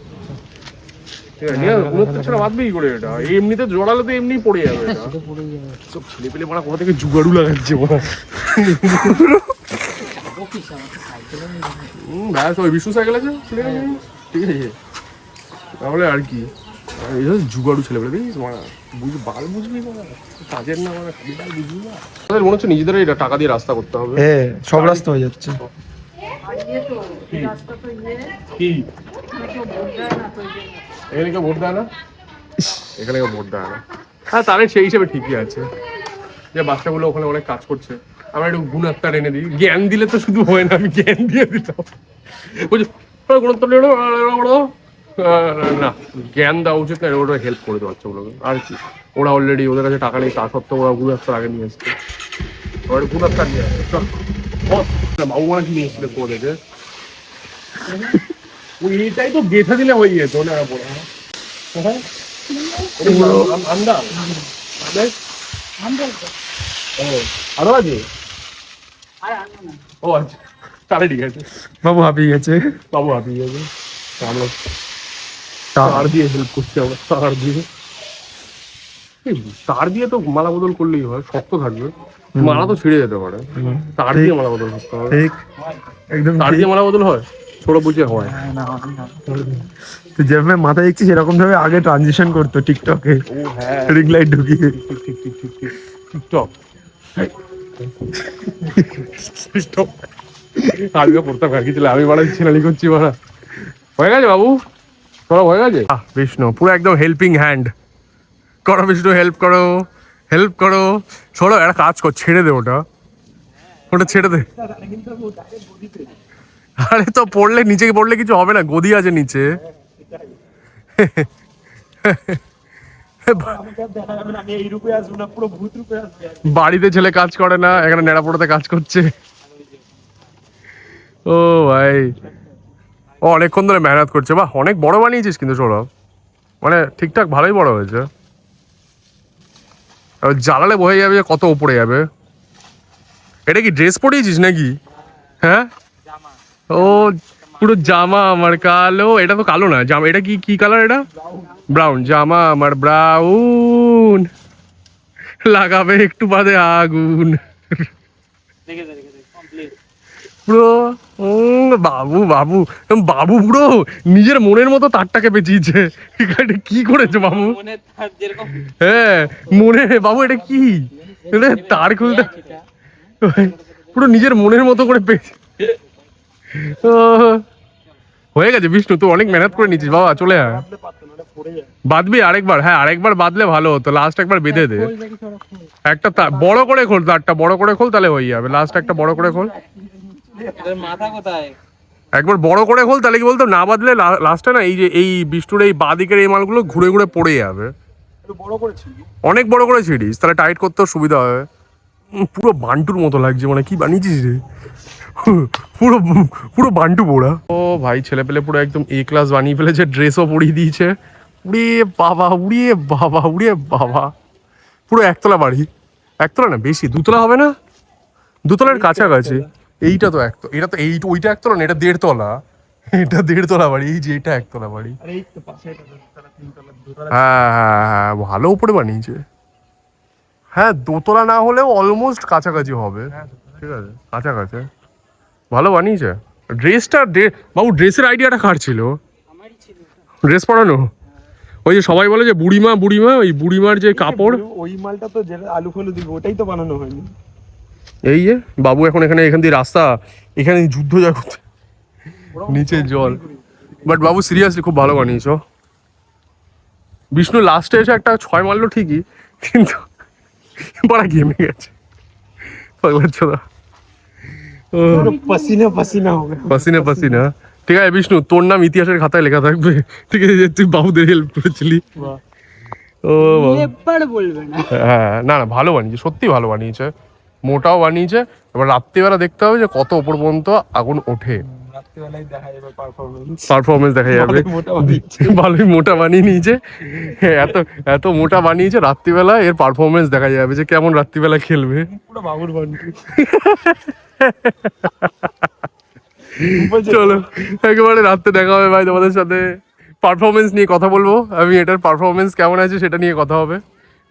[SPEAKER 1] ঠিক আছে, নিয়ে গুণোত্তর ছাড়া বাঁধবে কি করে এটা, এমনিতে জোড়ালে তো এমনি পড়ে যাবে এটা, সব ছেলে পেলে মারা কোথা থেকে জুগাড়ু লাগাচ্ছে ওরা। ব্যাস ওই বিষ্ণু সাইকেল আছে, ঠিক আছে, তাহলে আর কি জুগাড়ু ছেলে পেলে দেখিস মারা, বাল বুঝবি না, কাজের না মানে বুঝবি না, তাদের মনে হচ্ছে নিজেদেরই এটা টাকা দিয়ে রাস্তা করতে হবে।
[SPEAKER 4] হ্যাঁ সব রাস্তা হয়ে যাচ্ছে।
[SPEAKER 1] কি এখানে কেউ ভোট দেয় না, এখানে কেউ ভোট দেয় না, হ্যাঁ তাহলে সেই হিসেবে ঠিকই আছে যে বাচ্চাগুলো ওখানে অনেক কাজ করছে, আমরা একটু গুণাত্মার এনে দিই, জ্ঞান দিলে তো শুধু হয় না, আমি জ্ঞান দিয়ে দিতাম, না জ্ঞান দেওয়া উচিত না, ওরা হেল্প করে দেওয়া বাচ্চাগুলোকে, আর কি ওরা অলরেডি ওদের কাছে টাকা নেই, তা সত্ত্বেও ওরা গুণাত্মার আগে নিয়ে এসছে, ওরা গুণাত্মার নিয়ে আসছে, বাবু মানে কি নিয়ে এসেছিল কোদেরকে, এইটাই তো গেঁথে দিলে হয়ে যেত না, আরো আছে, ও আচ্ছা তাহলে ঠিক আছে,
[SPEAKER 4] বাবু হাঁপিয়ে গেছে।
[SPEAKER 1] বাবু হাঁপিয়ে গেছে, আমরা তার দিয়ে হেল্প করছি, আমরা তার দিয়ে, তার দিয়ে তো মালা বদল করলেই হয়, শক্ত থাকবে, মালা তো ছিঁড়ে যেতে পারে, তার দিয়ে মালা বদল করতে হবে,
[SPEAKER 4] ঠিক একদম
[SPEAKER 1] তার দিয়ে মালা বদল হয়, ছোট বুঝে হয়,
[SPEAKER 4] তুই যেভাবে মাথায় দেখছিস এরকম ভাবে আগে ট্রানজিশন করতো টিকটকে,
[SPEAKER 1] ও হ্যাঁ
[SPEAKER 4] রিং লাইট ঢুকিয়ে।
[SPEAKER 1] ঠিক টিকটক টিকটক আজকে পড়তাম আর কি ছিল, আমি বাড়া ছেনালি করছি বাড়া, হয়ে গেছে বাবু সব হয়ে গেছে। বিষ্ণু পুরো একদম হেল্পিং হ্যান্ড করো, বিষ্ণু হেল্প করো, হেল্প করো, ছোড়ো একটা কাজ কর, ছেড়ে দে ওটা, ওটা ছেড়ে দে, আরে তো পড়লে নিচে পড়লে কিছু হবে না, গদি আছে নিচে, বাড়িতে ছেলে কাজ করে না, এখানে নেড়াপোড়াতে কাজ করছে, ও ভাই ও অনেকক্ষণ ধরে মেহনত করছে, বাহ অনেক বড় বানিয়েছিস কিন্তু সৌরভ, মানে ঠিকঠাক ভালোই বড় হয়েছে, জ্বালালে বোঝা যাবে যে কত উপরে যাবে। এটা কি ড্রেস পরিয়েছিস নাকি? হ্যাঁ ও পুরো জামা আমার কালো, এটা তো কালো না জামা, এটা কি কি কালার, এটা ব্রাউন, জামা আমার ব্রাউন, লাগাবে একটু বাদে আগুন, পুরো বাবু বাবু বাবু পুরো নিজের মনের মতো তারটাকে বেঁচিয়েছে, কি করেছে বাবু? হ্যাঁ মনে বাবু এটা কি, তার খুলতে পুরো নিজের মনের মতো করে পেয়েছে, হয়ে গেছে বিষ্ণু, তুই অনেক মেহনত করে নিচ্ছিস বাবা, চলে আয়, বাঁধবি আরেকবার, হ্যাঁ আরেকবার বাঁধলে ভালো হতো, লাস্ট একবার বেঁধে দে, একটা বড় করে খোল, তারটা বড় করে খোল, তাহলে হয়ে যাবে, লাস্ট একটা বড় করে খোল,
[SPEAKER 5] মাথা কোথায়,
[SPEAKER 1] একবার বড় করে খোল, তাহলে কি বলতো না বাঁধলে লাস্টে না এই যে এই বিষ্ণুর এই বাঁদিকের এই মালগুলো ঘুরে ঘুরে পড়ে যাবে, অনেক বড় করে ছিড়িস, তাহলে টাইট করতেও সুবিধা হবে, পুরো বান্টুর মতো লাগছে, মানে কি বানিয়েছিস রে, পুরো পুরো বান্টু পোড়া, ও ভাই ছেলে পেলে পুরো একদম এ ক্লাস বানিয়ে ফেলেছে, ড্রেসও পরিয়ে দিয়েছে, উড়িয়ে বাবা উড়িয়ে বাবা উড়িয়ে বাবা, পুরো একতলা বাড়ি, একতলা না বেশি, দুতলা হবে না, দুতলার কাছাকাছি, এইটা তো একতলা, এটা তো ওইটা একতলা না, এটা 1.5 তলা, এটা 1.5 তলা বাড়ি, এই যে এটা একতলা বাড়ি, হ্যাঁ হ্যাঁ হ্যাঁ ভালো উপরে বানিয়েছে, হ্যাঁ দোতলা না হলেও অলমোস্ট কাছাকাছি হবে, ঠিক আছে কাছাকাছি, ভালো বানিয়েছে, ড্রেসটা বাবু, ড্রেসের আইডিয়াটা কার ছিল? ড্রেস পরানো, ওই যে সবাই বলে যে বুড়িমা বুড়িমা, ওই বুড়িমার যে কাপড়,
[SPEAKER 4] ওই মালটা তো যেটা আলু ফালু দিবে ওটাই তো বানানো হয়নি।
[SPEAKER 1] এই যে বাবু এখন এখান দিয়ে রাস্তা, এখানে যুদ্ধ জগৎ, নিচে জল। বাট বাবু সিরিয়াসলি খুব ভালো বানিয়েছো। বিষ্ণু লাস্টে এসে একটা 6 মারলো ঠিকই, কিন্তু বড় ঘেমে গেছে পাগলার ছোড়া।
[SPEAKER 4] পসিনা পসিনা হবে,
[SPEAKER 1] পাসিনা পাসিনা। ঠিক আছে বিষ্ণু, তোর নাম ইতিহাসের খাতায় লেখা থাকবে, ঠিক আছে, যে তুই বাবুদের হেল্প করেছিলি। ও বাবা।
[SPEAKER 3] বলবে না।
[SPEAKER 1] হ্যাঁ, না না ভালো বানিয়েছে, সত্যি ভালো বানিয়েছে, মোটাও বানিয়েছে। এবার রাত্রিবেলা দেখতে হবে যে কত ওপর পর্যন্ত আগুন ওঠে,
[SPEAKER 4] রাত্রিবেলায় দেখা যাবে
[SPEAKER 1] পারফরমেন্স দেখা যাবে। ভালোই মোটা বানিয়ে নিয়েছে, হ্যাঁ, এত এত মোটা বানিয়েছে, রাত্রিবেলা এর পারফরমেন্স দেখা যাবে যে কেমন রাত্রিবেলা খেলবে।
[SPEAKER 4] পুরো বাবুর বান্টি।
[SPEAKER 1] চলো একেবারে রাত্রে দেখা হবে ভাই তোমাদের সাথে, পারফরমেন্স নিয়ে কথা বলবো আমি, এটার পারফরমেন্স কেমন আছে সেটা নিয়ে কথা হবে,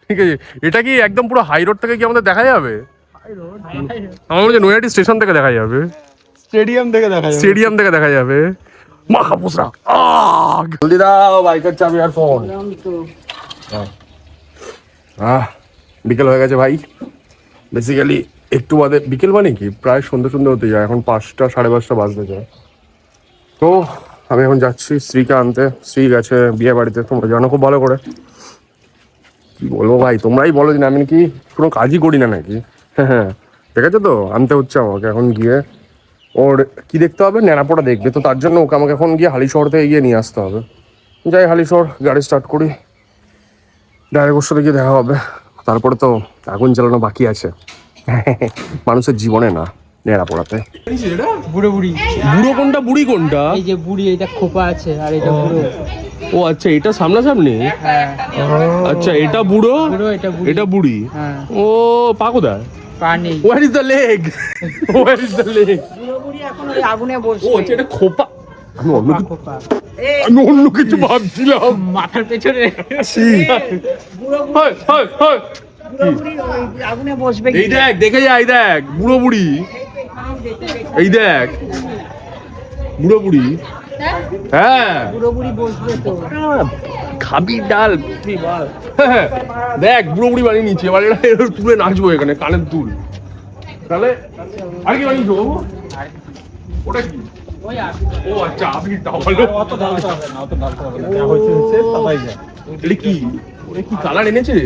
[SPEAKER 1] ঠিক আছে। এটা কি একদম পুরো হাই রোড থেকে কি আমাদের দেখা যাবে? আমার মনে হচ্ছে নৈহাটি স্টেশন থেকে দেখা যাবে,
[SPEAKER 4] স্টেডিয়াম থেকে দেখা যাবে,
[SPEAKER 1] স্টেডিয়াম থেকে দেখা যাবে। মাখা পুসরা জলদি দাও বাইকের চাবি আর ফোন। বিকেল হয়ে গেছে ভাই, বেসিক্যালি একটু বাদে, বিকেল মানে কি প্রায় সন্ধ্যে সন্ধ্যে হতে যায়, এখন 5টা 5:30 বাজতে যায়। তো আমি এখন যাচ্ছি স্ত্রীকে আনতে, স্ত্রী গেছে বিয়ে বাড়িতে, তোমরা জানো খুব ভালো করে। কি বলবো ভাই, তোমরাই বলো যে আমি কি কোনো কাজই করি না নাকি? হ্যাঁ, ঠিক আছে, তো আনতে হচ্ছে আমাকে এখন গিয়ে। ওর কি দেখতে হবে, ন্যাড়াপোড়া দেখবে, তো তার জন্য ওকে আমাকে এখন গিয়ে হালিশহর থেকে গিয়ে নিয়ে আসতে হবে। যাই হালিশহর, গাড়ি স্টার্ট করি, ডাইরেক্ট ওর সাথে গিয়ে দেখা হবে। তারপরে তো আগুন জ্বালানো বাকি আছে মানুষের জীবনে, না ন্যাড়াপোড়াতে।
[SPEAKER 3] বুড়ো বুড়ি,
[SPEAKER 1] বুড়ো কোনটা বুড়ি কোনটা?
[SPEAKER 3] এই যে বুড়ি, এটা খোপা আছে আর এটা বুড়ো।
[SPEAKER 1] ও আচ্ছা, এটা সামনাসামনি।
[SPEAKER 3] হ্যাঁ
[SPEAKER 1] আচ্ছা, এটা বুড়ো,
[SPEAKER 3] বুড়ো, এটা বুড়ি।
[SPEAKER 1] এটা বুড়ি।
[SPEAKER 3] হ্যাঁ,
[SPEAKER 1] ও পা কোথায়?
[SPEAKER 3] পানি।
[SPEAKER 1] Where is the leg? Where is the leg?
[SPEAKER 3] বুড়ো বুড়ি এখন ওই আগুনে বসছে।
[SPEAKER 1] ও আচ্ছা, এটা খোপা। আমি অন্য কিছু,
[SPEAKER 3] খোপা
[SPEAKER 1] আমি অন্য কিছু ভাবছিলাম।
[SPEAKER 3] মাথার পেছনে।
[SPEAKER 1] Hi, hi, hi.
[SPEAKER 3] বুড়ো বুড়ি ওই আগুনে বসবে।
[SPEAKER 1] এই দেখ, দেখে যা, এই দেখ বুড়ো বুড়ি, এই দেখ বুড়ো বুড়ি। হ্যাঁ,
[SPEAKER 3] বুড়ো বুড়ি বসবে তো।
[SPEAKER 1] খাবি ডাল হ্যাঁ, দেখ বুড়ো বুড়ি বানিয়ে নিচ্ছে। এবার এটা তুলে নাচবো এখানে, কানের দুল। তাহলে আর কি বানিয়েছো বাবু? ওটা কি?
[SPEAKER 3] ওই
[SPEAKER 1] ও আচ্ছা, আপনি তাহলে
[SPEAKER 4] অত ঢালতে হবে না, অত ঢালতে হবে না, যা হচ্ছে হচ্ছে তাই যায়।
[SPEAKER 1] এটা কি, ওটা কি কালার এনেছে?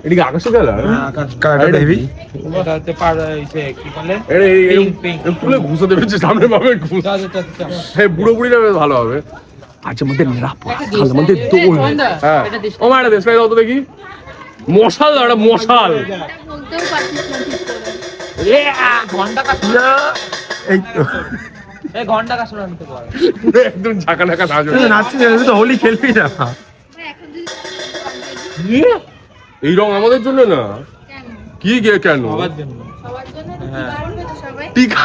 [SPEAKER 1] এটা কি আকাশি কালার?
[SPEAKER 4] কালারটা হেভি।
[SPEAKER 5] এটা হচ্ছে পার ইসে কি বলে,
[SPEAKER 1] তুলে ঘুষে দেবে সামনে পাবে ঘুষ। হ্যাঁ, বুড়ো বুড়িটা বেশ ভালো হবে। আচ্ছা, আমাদের আমাদের দোল। হ্যাঁ, ও মা, একটা দেশলাই দাও তো দেখি। মশাল দাও, একটা মশাল।
[SPEAKER 2] বলতেও পারছিস না ঠিক করে।
[SPEAKER 3] ঘন্টা কাজ,
[SPEAKER 4] এই তো
[SPEAKER 3] এই ঘন্টা কাজ আনতে পারে।
[SPEAKER 1] একদম ঝাঁকা ঝাঁকা নাচ
[SPEAKER 4] নাচছিস, তুই তো হোলি খেলবি না?
[SPEAKER 2] ভাই, এখন যদি
[SPEAKER 1] এই রং আমাদের জন্য না?
[SPEAKER 2] কেন?
[SPEAKER 1] কি গে কেন?
[SPEAKER 2] সবার জন্য তো পারবে তো সবাই।
[SPEAKER 1] টিকা,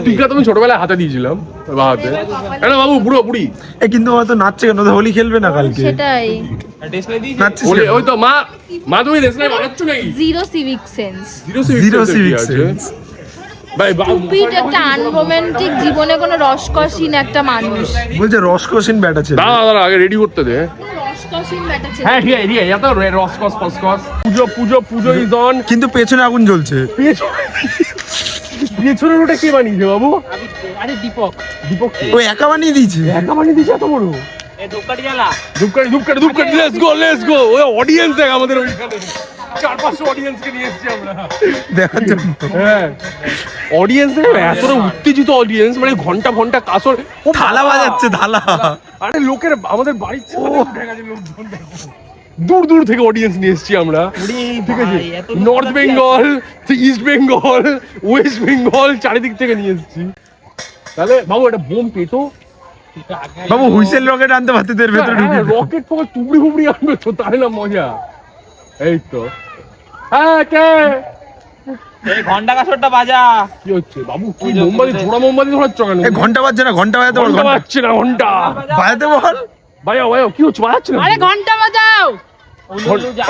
[SPEAKER 1] টিকা তুমি ছোটবেলায় হাতে দিয়েছিলাম বা হাতে। কেন বাবু, বুড়ো বুড়ি
[SPEAKER 4] এ কিন্তু হয়তো নাচছে কেন, তো হোলি খেলবে না কালকে?
[SPEAKER 2] সেটাই,
[SPEAKER 4] নাচছিস
[SPEAKER 1] বলে,
[SPEAKER 4] কেন?
[SPEAKER 1] ওই তো মা তুমি দেশলাই বানাচ্ছ নাকি?
[SPEAKER 2] Zero civic sense.
[SPEAKER 4] Zero civic sense.
[SPEAKER 1] ভাই
[SPEAKER 2] টুপিট একটা আনরোমান্টিক, জীবনে কোনো রসকসীন একটা মানুষ।
[SPEAKER 4] বলছে রসকসিন ব্যাটা ছিল।
[SPEAKER 1] দাঁড়া আগে রেডি করতে দে।
[SPEAKER 2] রসকসীন ব্যাটা ছেলে।
[SPEAKER 1] হ্যাঁ, ঠিক আছে, ঠিক আছে, এত রসকস ফসকস। পুজো ইজ অন।
[SPEAKER 4] কিন্তু পেছনে আগুন জ্বলছে।
[SPEAKER 1] পেছনের ওটা কে বানিয়েছে বাবু?
[SPEAKER 3] আরে দীপক,
[SPEAKER 1] দীপক কে?
[SPEAKER 4] ও একা বানিয়ে দিয়েছে।
[SPEAKER 1] একা বানিয়ে দিয়েছে এত বড়?
[SPEAKER 3] এই ধূপকাঠি জ্বালা।
[SPEAKER 1] ধূপকাঠি, লেটস গো। ওই অডিয়েন্স দেখ আমাদের ওইখানে, 400-500 অডিয়েন্সকে নিয়ে এসেছি আমরা
[SPEAKER 4] দেখার জন্য।
[SPEAKER 1] হ্যাঁ, অডিয়েন্স এতটা উত্তেজিত অডিয়েন্স, মানে ঘন্টা ঘন্টা কাসর, ও
[SPEAKER 4] থালা বাজাচ্ছে, থালা।
[SPEAKER 1] আরে লোকের আমাদের বাড়ির দেখা যায় লোকজন, দেখো দূর দূর থেকে অডিয়েন্স নিয়ে এসেছি আমরা, ঠিক আছে, north Bengal, east Bengal, West Bengal, চারিদিক থেকে নিয়ে এসেছি। তাহলে বাবু একটা বোম পেতো
[SPEAKER 4] বাবু, হুইসেল রকেট আনতে পারতে এর ভেতরে ঢুকে।
[SPEAKER 1] রকেট ফকেট টুবড়ি ফুবড়ি আনবে তো, তাহলে না মজা। এই তো, হ্যাঁ কে?
[SPEAKER 5] এই ঘন্টা কাসরটা বাজা।
[SPEAKER 1] কি হচ্ছে বাবু? কি মোমবাতি, ঝোড়া মোমবাতি ধরাচ্ছ কেন?
[SPEAKER 4] এ ঘন্টা বাজছে না, ঘন্টা বাজাতে বল।
[SPEAKER 1] ঘন্টা
[SPEAKER 4] ঘন্টা
[SPEAKER 1] বাজছে না, ঘন্টা
[SPEAKER 4] বাজাতে বল।
[SPEAKER 1] বাজাও, কি হচ্ছে? বাজাচ্ছে না?
[SPEAKER 2] আরে ঘন্টা বাজাও।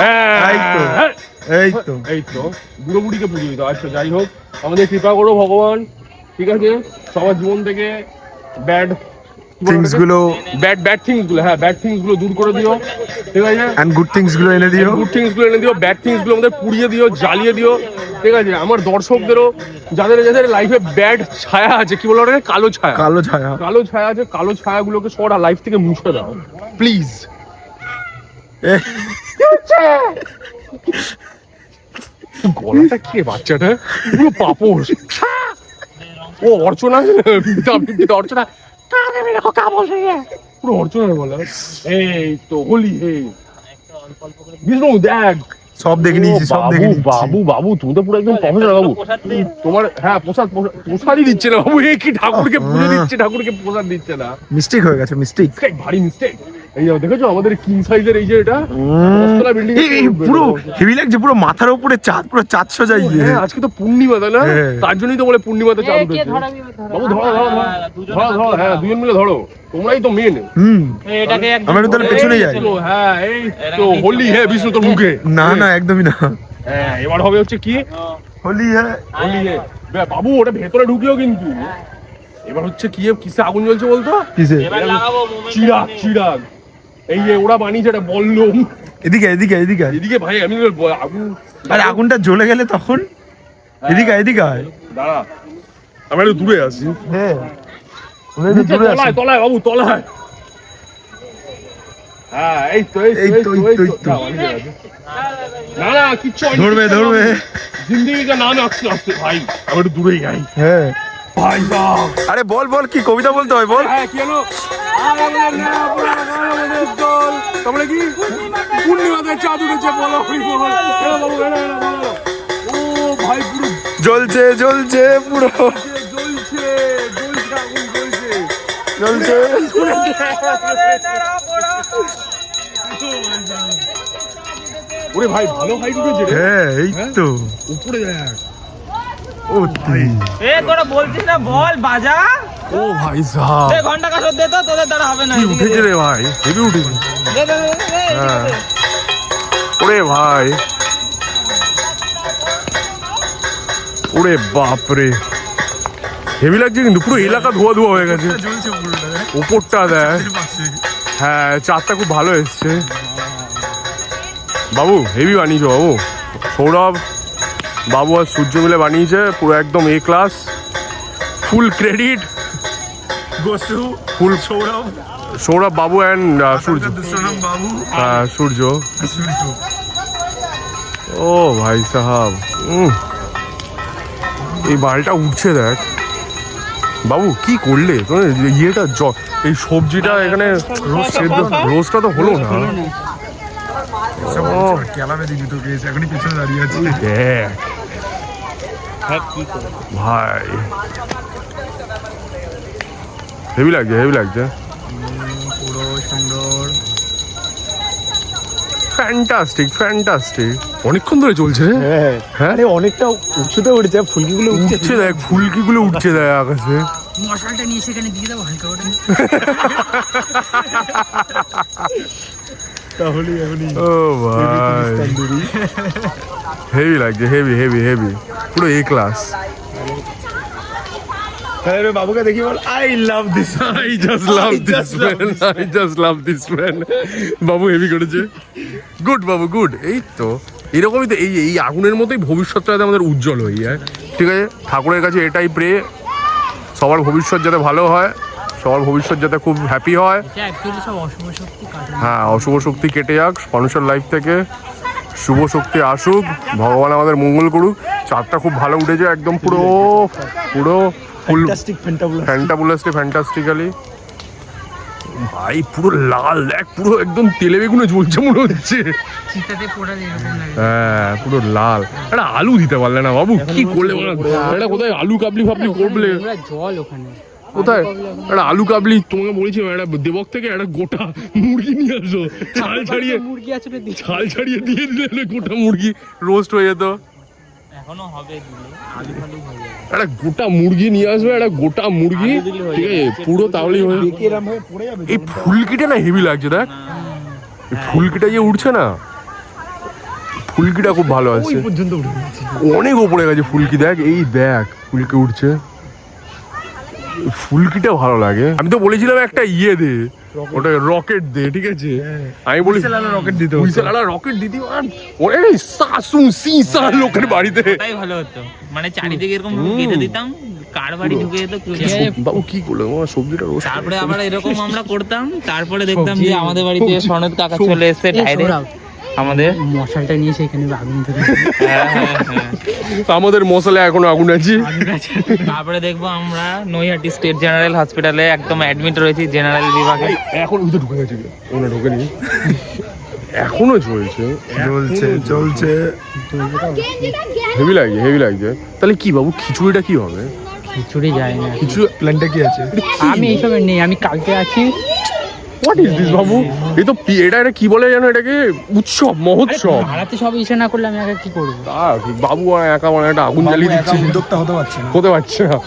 [SPEAKER 1] হ্যাঁ, এই তো বুড়ো বুড়িকে পুজো দিত। আচ্ছা, যাই হোক, আমাদের কৃপা করো ভগবান, ঠিক আছে, সবার জীবন থেকে ব্যাড
[SPEAKER 4] থিংস গুলো
[SPEAKER 1] ব্যাড থিংস গুলো, হ্যাঁ ব্যাড থিংস গুলো দূর করে দিও, ঠিক আছে?
[SPEAKER 4] এন্ড গুড থিংস গুলো এনে দিও।
[SPEAKER 1] গুড থিংস গুলো এনে দিও, ব্যাড থিংস গুলো আমাদের পুড়িয়ে দিও, জ্বালিয়ে দিও, ঠিক আছে? আমার দর্শকদেরও যাদের যাদের লাইফে ব্যাড ছায়া আছে, কি বলো ওটাকে, কালো ছায়া,
[SPEAKER 4] কালো ছায়া।
[SPEAKER 1] কালো ছায়া আছে, কালো ছায়াগুলোকে সব লাইফ থেকে মুছে দাও প্লিজ। গলাটা কি রে বাচ্চাটা, পুরো পাপড়। ও অর্চনা, অর্চনা পুরো অর্চনার গলা। এই তো হোলি, বিষ্ণু দেখ
[SPEAKER 4] সব দেখে নিয়েছি, সব দেখে নিয়েছি।
[SPEAKER 1] বাবু বাবু তুমি তো পুরো একদম প্রফেসর বাবু। তোমার হ্যাঁ প্রসাদই দিচ্ছে না বাবু, এই কি ঠাকুরকে পুজো দিচ্ছে, ঠাকুরকে প্রসাদ দিচ্ছে না।
[SPEAKER 4] মিস্টেক হয়ে গেছে, মিস্টেক।
[SPEAKER 1] ভারী মিস্টেক। এই যে দেখেছো আমাদের কিং সাইজের এই যে এটা বিল্ডিং,
[SPEAKER 4] পুরো হেভি লাগছে, পুরো মাথার উপরে চাঁদ, পুরো চাঁদ সোজা।
[SPEAKER 1] হ্যাঁ আজকে তো পূর্ণিমা, তাই না?
[SPEAKER 4] হ্যাঁ।
[SPEAKER 1] তার জন্যই তো বলে পূর্ণিমাতে চালু হয়েছে। বাবু ধরো ধরো ধরো ধরো, হ্যাঁ দুজন মিলে ধরো, তোমরাই তো মেন।
[SPEAKER 5] এটাকে
[SPEAKER 4] আমরা তাহলে পেছনে যাই।
[SPEAKER 1] হ্যাঁ এই তো হোলি, হ্যাঁ বিষ্ণু তোর মুখে।
[SPEAKER 4] না না একদমই না।
[SPEAKER 1] হ্যাঁ এবার হবে হচ্ছে কি,
[SPEAKER 4] হোলি হ্যাঁ।
[SPEAKER 1] হোলি হ্যাঁ। বাবু ওটা ভেতরে ঢুকিও কিন্তু। এবার হচ্ছে কি, কিসে আগুন জ্বলছে বলতো?
[SPEAKER 4] কিসে?
[SPEAKER 5] এবার লাগাবো
[SPEAKER 1] চিরাগ, চিরাগ। এই যে ওরা বানিয়েছে, এটা বললুম।
[SPEAKER 4] এদিকে এদিকে এদিকে।
[SPEAKER 1] এদিকে ভাই আমি আগুন,
[SPEAKER 4] আরে আগুনটা জ্বলে গেলে তখন এদিকে এদিকে আয়।
[SPEAKER 1] দাঁড়া আমরা একটু দূরে আসি।
[SPEAKER 4] হ্যাঁ
[SPEAKER 1] তলায় তলায় বাবু তলায়। হ্যাঁ এই তো এই তো এই তো। না না কিচ্ছু
[SPEAKER 4] ধরবে ধরবে।
[SPEAKER 1] জিন্দেগি কা নাম আসছে আসছে ভাই, আমরা একটু দূরে যাই।
[SPEAKER 4] হ্যাঁ
[SPEAKER 1] ভাই বাপ,
[SPEAKER 4] আরে বল বল, কি কবিতা বলতে হয় বল।
[SPEAKER 1] হ্যাঁ কি হলো? তারপরে কি পূর্ণিমাতে চাঁদ উঠেছে, বলো বাবু। ও ভাই পুরো
[SPEAKER 4] জ্বলছে জ্বলছে, পুরো
[SPEAKER 1] জ্বলছে জ্বলছে আগুন জ্বলছে
[SPEAKER 4] জ্বলছে।
[SPEAKER 1] ওরে ভাই ভালো হাইট উঠেছে রে।
[SPEAKER 4] হ্যাঁ এই তো
[SPEAKER 1] উপরে দেখ।
[SPEAKER 4] ও ভাই,
[SPEAKER 5] এ তোরা বলছিস না, বল বাজা।
[SPEAKER 1] ও ভাই সাহেব
[SPEAKER 5] দে ঘন্টা কাছে দে তো, তোদের দ্বারা হবে না।
[SPEAKER 1] কি উঠেছে রে ভাই, হেভি উঠেছে।
[SPEAKER 5] দে দে দে, দে,
[SPEAKER 1] হ্যাঁ।
[SPEAKER 5] দে।
[SPEAKER 1] ওরে ভাই, ওরে বাপরে হেভি লাগছে কিন্তু, পুরো এলাকা ধোয়া ধোয়া হয়ে গেছে।
[SPEAKER 4] জ্বলছে পুরোটা।
[SPEAKER 1] উপরটা দেখ, হ্যাঁ চাঁদটা খুব ভালো এসছে। বাবু হেভি বানিয়েছো বাবু, সৌরভ বাবু আর সূর্য মিলে বানিয়েছে, পুরো একদম এ class, full credit
[SPEAKER 4] Basu
[SPEAKER 1] full
[SPEAKER 4] Sourav,
[SPEAKER 1] Sourav Babu and সূর্য।
[SPEAKER 4] দুষ্টনাম বাবু,
[SPEAKER 1] হ্যাঁ সূর্য।
[SPEAKER 4] সূর্য।
[SPEAKER 1] ও ভাই সাহাব, এই বালটা উঠছে দেখ। বাবু কি করলে তোমার ইয়েটা, এই সবজিটা এখানে রোস্টটা তো হলো না।
[SPEAKER 4] ক্যালামে দিবি তোকে, এখনই পেছনে দাঁড়িয়ে আছি।
[SPEAKER 1] দেখ ভাই হেভি লাগছে, হেভি লাগছে,
[SPEAKER 4] পুরো সুন্দর,
[SPEAKER 1] ফ্যান্টাস্টিক ফ্যান্টাস্টিক। অনেকক্ষণ ধরে চলছে রে। হ্যাঁ
[SPEAKER 4] আরে অনেকটা উঁচুতে উঠেছে, ফুলকিগুলো
[SPEAKER 1] উঠছে দেখ, ফুলকিগুলো উঠছে দেখ আকাশে।
[SPEAKER 3] মশালটা নিয়ে সেখানে দিয়ে দেবো হালকা করে।
[SPEAKER 4] তাহলে এখনই
[SPEAKER 1] ও ভাই হেভি লাগছে, হেভি হেভি হেভি, পুরো এ ক্লাস।
[SPEAKER 4] তাহলে বাবুকে দেখি বল, I love this,
[SPEAKER 1] I just love this man. I just love this man. Babu heavy করেছে, গুড বাবু গুড। এই তো এরকমই তো, এই এই আগুনের মতোই ভবিষ্যৎটা যাতে আমাদের উজ্জ্বল হয়ে যায়, ঠিক আছে? ঠাকুরের কাছে এটাই প্রে, সবার ভবিষ্যৎ যাতে ভালো হয়, সবার ভবিষ্যৎ যাতে খুব হ্যাপি হয়। হ্যাঁ অশুভ শক্তি কেটে যাক মানুষের লাইফ থেকে, শুভ শক্তি আসুক, ভগবান আমাদের মঙ্গল করুক। চাঁদটা খুব ভালো উঠেছে একদম, পুরো পুরো ফুল ফ্যান্টাস্টিক্যালি ভাই, পুরো লাল দেখ, পুরো একদম তেলে বেগুনে জ্বলছে মনে হচ্ছে। হ্যাঁ পুরো লাল। একটা আলু দিতে পারলে না বাবু, কি করলে এটা? কোথায় আলু কাবলি ফাবলি করলে?
[SPEAKER 3] জল ওখানে
[SPEAKER 1] কোথায় একটা আলু কাবলি? তোমাকে বলেছি একটা দেবক থেকে একটা গোটা মুরগি নিয়ে আসো, ছাল ছাড়িয়ে,
[SPEAKER 3] মুরগি আছে
[SPEAKER 1] ছাল ছাড়িয়ে দিয়ে দিলে গোটা মুরগি রোস্ট হয়ে যেত।
[SPEAKER 5] এখনো হবে দিলে, আলু ফালু হয়ে যাবে।
[SPEAKER 1] একটা গোটা মুরগি নিয়ে আসবে, একটা গোটা মুরগি, ঠিক আছে পুরো, তাহলেই হয়ে। এই ফুলকিটা না হেভি লাগছে দেখ, এই ফুলকিটা যে উঠছে না, ফুলকিটা খুব ভালো আছে,
[SPEAKER 4] পর্যন্ত উঠে গেছে।
[SPEAKER 1] অনেক ওপরে গেছে ফুলকি দেখ, এই দেখ ফুলকি উঠছে। ফুলকিটা ভালো লাগে। আমি তো বলেছিলাম একটা ইয়ে দে, ওটা রকেট দে, ঠিক আছে? আমি বলি
[SPEAKER 4] রকেট দিতে
[SPEAKER 1] রকেট দিদি ওরে সাসু সিসা লোকের বাড়িতে।
[SPEAKER 5] তাই ভালো হতো, মানে চারিদিকে এরকম গেঁথে দিতাম, কার বাড়ি ঢুকে যেত কেউ জানে না।
[SPEAKER 1] বাবু কি করলো আমার সবজিটা রোস্ট?
[SPEAKER 5] তারপরে আবার এরকম আমরা করতাম, তারপরে দেখতাম যে আমাদের বাড়িতে সনদ কাকা চলে এসেছে ডাইরেক্ট আমাদের
[SPEAKER 3] মশালটা নিয়ে সেখানে আগুন ধরে
[SPEAKER 1] আমাদের মশলা এখনো আগুন আছে।
[SPEAKER 5] তারপরে দেখবো আমরা নৈহাটি স্টেট জেনারেল হসপিটালে একদম অ্যাডমিট রয়েছি জেনারেল বিভাগে।
[SPEAKER 1] এখন তো ঢুকে গেছে, ওনা ঢুকেনি, এখনো চলছে
[SPEAKER 4] চলছে
[SPEAKER 1] হেভি লাগছে। তাহলে কি বাবু খিচুড়িটা কি হবে?
[SPEAKER 3] খিচুড়ি যায় না,
[SPEAKER 1] কিছু
[SPEAKER 4] প্ল্যানটা কি আছে?
[SPEAKER 3] আমি এইসবে নেই, আমি কালকে আছি।
[SPEAKER 1] হোয়াট ইজ দিস বাবু? এই তো এটা কি বলে জানো এটাকে? উৎসব, মহোৎসব।
[SPEAKER 3] ভাড়াতে সব ইসে না করলে আমি আগে কি করবো?
[SPEAKER 1] বাবু একা মানে একটা আগুন জ্বালিয়ে দিচ্ছে,
[SPEAKER 4] উদ্যোক্তা হতে পারছে না,
[SPEAKER 1] হতে পারছে না।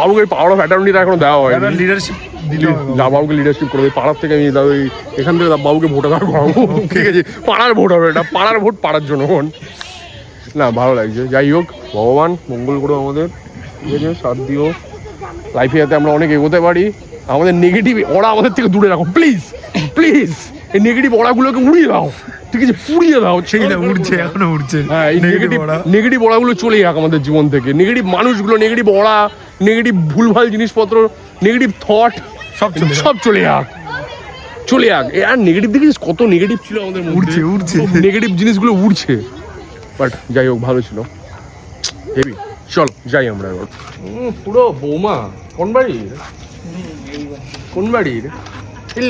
[SPEAKER 1] বাবুকে পাওয়ার অফ অ্যাটর্নিটা এখনো দেওয়া হয়নি।
[SPEAKER 4] লিডারশিপ
[SPEAKER 1] না, বাবুকে লিডারশিপ করবে পাড়ার থেকে। আমি এখান থেকে বাবুকে ভোটার করাবো, ঠিক আছে? পাড়ার ভোট হবে এটা, পাড়ার ভোট পাড়ার জন্য। না ভালো লাগছে। যাই হোক, ভগবান মঙ্গল করো আমাদের, ঠিক আছে? সাথ দিও লাইফে, যাতে আমরা অনেক এগোতে পারি। আমাদের নেগেটিভ ওরা আমাদের থেকে দূরে রাখো প্লিজ প্লিজ। এই নেগেটিভ ওরাগুলোকে উড়িয়ে দাও, ঠিক আছে? পুড়িয়ে দাও।
[SPEAKER 4] সেই না উঠছে, এখনো উঠছে।
[SPEAKER 1] হ্যাঁ, এই নেগেটিভ ওরাগুলো চলে যাক আমাদের জীবন থেকে। নেগেটিভ মানুষগুলো, নেগেটিভ ওরা, নেগেটিভ ভুলভাল জিনিসপত্র, নেগেটিভ থট সব চলে যাক, চলে যাক। আর নেগেটিভ দেখিস কত নেগেটিভ ছিল আমাদের মধ্যে,
[SPEAKER 4] উড়ছে
[SPEAKER 1] নেগেটিভ জিনিসগুলো উড়ছে। বাট যাই হোক, ভালো ছিল, হেভি। চল যাই আমরা এবার। পুরো বৌমা কোন বাড়ির? কোন বাড়ির?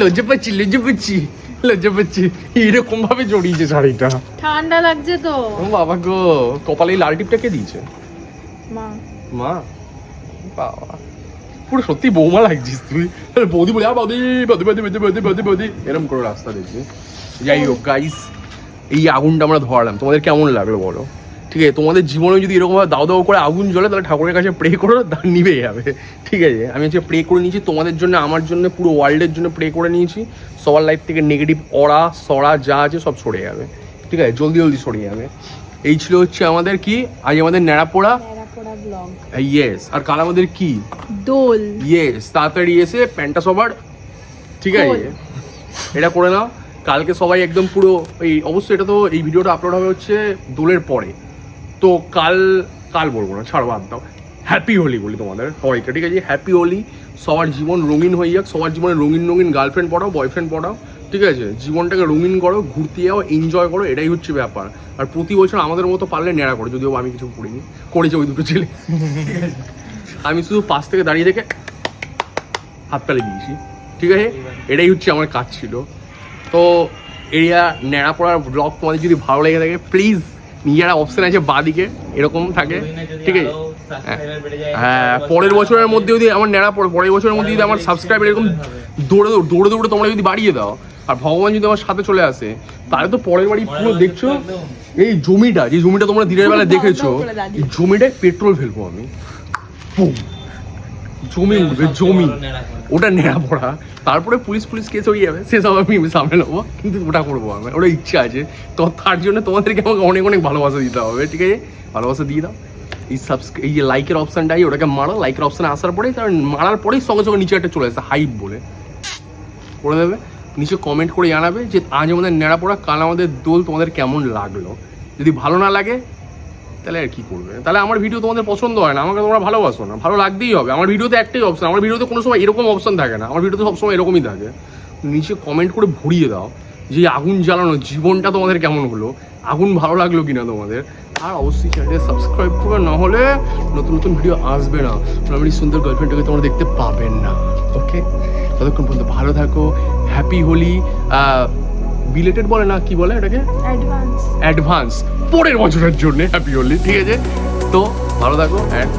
[SPEAKER 1] লজ্জা পাচ্ছি এরকম ভাবে জড়িয়েছে শাড়িটা।
[SPEAKER 2] ঠান্ডা লাগছে তো।
[SPEAKER 1] ও বাবা গো, কপালে লাল টিপটা কে দিয়েছে? মা। বাবা, পুরো সত্যি বৌমা লাগছিস তুই। বৌদি বলে বৌদি এরকম করে রাস্তা দেখছি। যাই হোক গাইস, এই আগুনটা আমরা ধরালাম, তোমাদের কেমন লাগলো বলো? ঠিক আছে, তোমাদের জীবনে যদি এরকম দাও দাও করে আগুন জ্বলে, তাহলে ঠাকুরের কাছে প্রে করো, নিভে যাবে, ঠিক আছে? আমি হচ্ছে প্রে করে নিয়েছি তোমাদের জন্য, আমার জন্য, পুরো ওয়ার্ল্ডের জন্য প্রে করে নিয়েছি। সবার লাইফ থেকে নেগেটিভ অরা সরা যা আছে সব সরে যাবে, ঠিক আছে? জলদি সরে যাবে। এই ছিল হচ্ছে আমাদের কি আজ আমাদের ন্যাড়াপোড়া ইয়েস। আর কাল আমাদের কি
[SPEAKER 2] দোল।
[SPEAKER 1] ইয়েস, তাড়াতাড়ি এসে প্যান্টটা সবার, ঠিক আছে? এটা করে নাও। কালকে সবাই একদম পুরো এই অবশ্যই, এটা তো এই ভিডিওটা আপলোড হবে হচ্ছে দোলের পরে, তো কাল বলবো না, ছাড়ো, বাদ দাও। হ্যাপি হোলি বলি তোমাদের সবাইকে, ঠিক আছে? হ্যাপি হোলি। সবার জীবন রঙিন হয়ে যাক, সবার জীবনে রঙিন গার্লফ্রেন্ড পড়াও, বয়ফ্রেন্ড পড়াও, ঠিক আছে? জীবনটাকে রঙিন করো, ঘুরতে যাও, এনজয় করো, এটাই হচ্ছে ব্যাপার। আর প্রতি বছর আমাদের মতো পারলে নেড়া করো, যদিও আমি কিছু করিনি, করেছে ওই দুটো ছেলে। আমি শুধু পাশ থেকে দাঁড়িয়ে থেকে হাততালি দিয়েছি, ঠিক আছে? এটাই হচ্ছে আমার কাজ ছিল। তো এরিয়া ন্যাড়া পড়ার ব্লগ তোমাদের যদি ভালো লেগে থাকে, প্লিজ নিজেরা অপশন আছে বাদিকে এরকম থাকে, ঠিক আছে? হ্যাঁ, পরের বছরের মধ্যে যদি আমার ন্যাড়া পরের বছরের মধ্যে যদি আমার সাবস্ক্রাইবার এরকম দৌড়ে তোমরা যদি বাড়িয়ে দাও, আর ভগবান যদি আমার সাথে চলে আসে, তাহলে তো পরের বাড়ি পুরো দেখছো এই জমিটা, যে জমিটা তোমরা দিনের বেলা দেখেছো, এই জমিটায় পেট্রোল ফেলবো আমি, জমি উঠবে, জমি ওটা নেড়া পড়া। তারপরে পুলিশ কেস হয়ে যাবে, সেসব আমি সামনে নেবো, কিন্তু ওটা করবো আমি, ওটা ইচ্ছা আছে। তো তার জন্য তোমাদেরকে আমাকে অনেক ভালোবাসা দিতে হবে, ঠিক আছে? ভালোবাসা দিয়ে দাও। এই যে লাইকের অপশানটাই, ওটাকে মারো। লাইকের অপশানে আসার পরেই, তার মারার পরেই সঙ্গে নিচে একটা চলে আসে হাইপ বলে, করে দেবে। নিচে কমেন্ট করে জানাবে যে আজ আমাদের নেড়া পড়া, কাল আমাদের দোল, তোমাদের কেমন লাগলো। যদি ভালো না লাগে তাহলে আর কি করবে? তাহলে আমার ভিডিও তোমাদের পছন্দ হয় না, আমাকে তোমরা ভালোবাসো না, ভালো লাগতেই হবে। আমার ভিডিওতে একটাই অপশন, আমার ভিডিওতে কোনো সময় এরকম অপশন থাকে না, আমার ভিডিওতে সবসময় এরকমই থাকে। নিচে কমেন্ট করে ভরিয়ে দাও যে আগুন জ্বালানো জীবনটা তোমাদের কেমন হলো, আগুন ভালো লাগলো কিনা তোমাদের। আর অবশ্যই চ্যানেলটা সাবস্ক্রাইব করবে, নাহলে নতুন ভিডিও আসবে না, আমার এই সুন্দর গার্লফ্রেন্ডটাকে তোমরা দেখতে পাবেন না। ওকে, ততক্ষণ পর্যন্ত ভালো থাকো। হ্যাপি হোলি। বিলেটেড বলে না, কি বলে এটাকে? অ্যাডভান্স পরের বছরের জন্য হ্যাপি হোলি, ঠিক আছে? তো ভালো থাকো অ্যান্ড